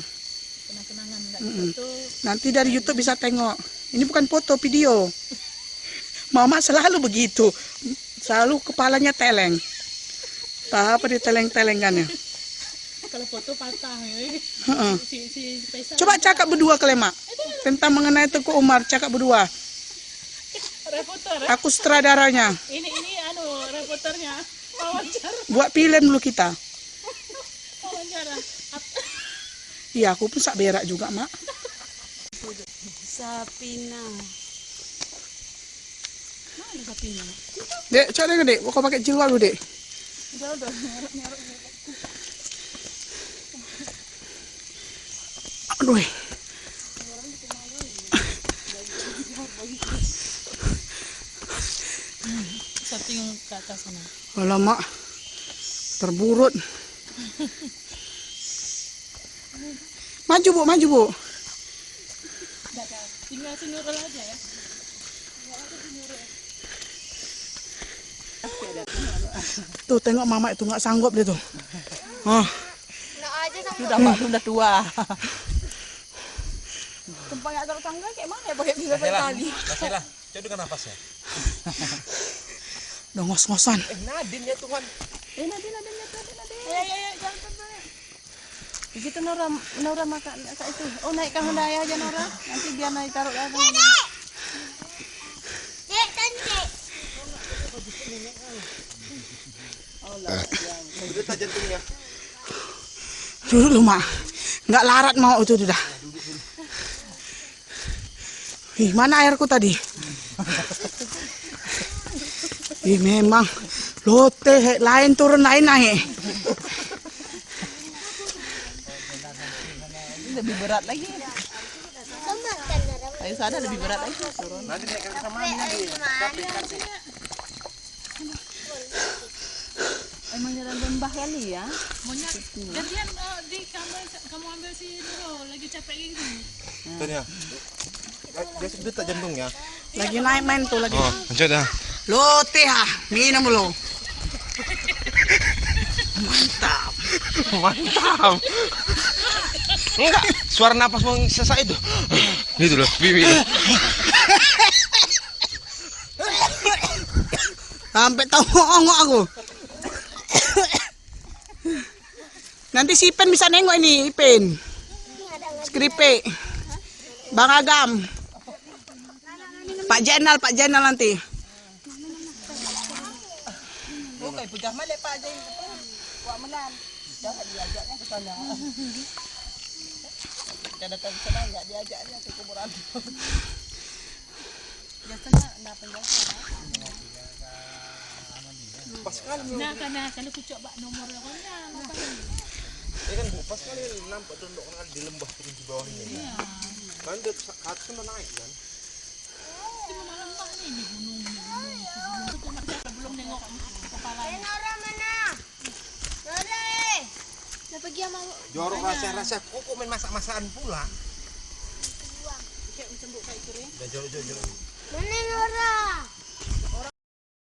Kenang-kenangan foto. Nanti dari YouTube bisa tengok. Ini bukan foto, video. Mama selalu begitu. Selalu kepalanya teleng. Entah apa diteleng-telengkannya. Kalau foto patah ya. Si Faisal. Coba cakap berdua kalian, Mak. Tentang mengenai Tengku Umar, cakap berdua. Reporter. Aku sutradaranya. Ini reporternya. Wawancara. Buat film dulu kita. Wawancara. Iya, aku pun sak berak juga, Mak. Sapina. Mana Sapina? Dek, coba dengar, Dek. Kau pakai jiwa dulu, Dek. Udah nyaruk. Aduh. Setting ke atas sana. Alamak. Terburut. Maju, Bu, maju, Bu. Tinggal si Nurul aja ya. Tuh, tengok Mama itu nggak sanggup dia tuh. Oh. Sudah Mbak, sudah tua. Tempat nggak taruh tangga kayak mana ya pakai bisa tali. Kasihlah, coba dengan nafasnya. Udah ngos-ngosan. Nadine ya Tuhan. Nadine. Ayo, jangan pelan. Di situ Nora makan kayak itu. Oh, naikkan Honda aja Nora. Nanti biar naik taruh lagi. Dek, cantik. Detak jantungnya. Duduk lu, Mak. Nggak larat mau itu udah. Ih, mana airku tadi? Ih, memang lote lain turun lain naik. Lebih berat lagi. Ayo sana lebih berat lagi. Nanti naikkan sama ini. Emang jalan lembah kali ya. Maunya gantian di kamu ambil si Nurul lagi capek gitu. Tuh ya. Dia detak jantungnya. Lagi naik main tuh lagi. Oh, lanjut dah. Lote ha, minum lo. Mantap. Mantap. Enggak, suara napas mau sesak itu. Itu loh, Bibi. Sampai tahu ngongok aku. Nanti si Ipen bisa nengok ini, Ipen. Skripe. Bang Agam. Pak Jenal nanti. Oke, pegang malik Pak Jain. Wak menan. Jangan diajaknya ke sana. Dia datang ke sana enggak diajaknya ke kuburan. Biasanya enggak penjasa. Pas sekali. Nah, kalau ku coba nomor orangnya. Ini kan pas sekali nampak tunduk kan di lembah turun di bawah ini. Iya. Kan dia ke atas kan naik kan. Di mana lembah nih di gunung. Itu cuma belum nengok kepala. Nora mana? Nora. Udah pergi sama Jorok rasa kok main masak-masakan pula. Kayak cembuk kayak kering. Udah jorok. Mana Nora?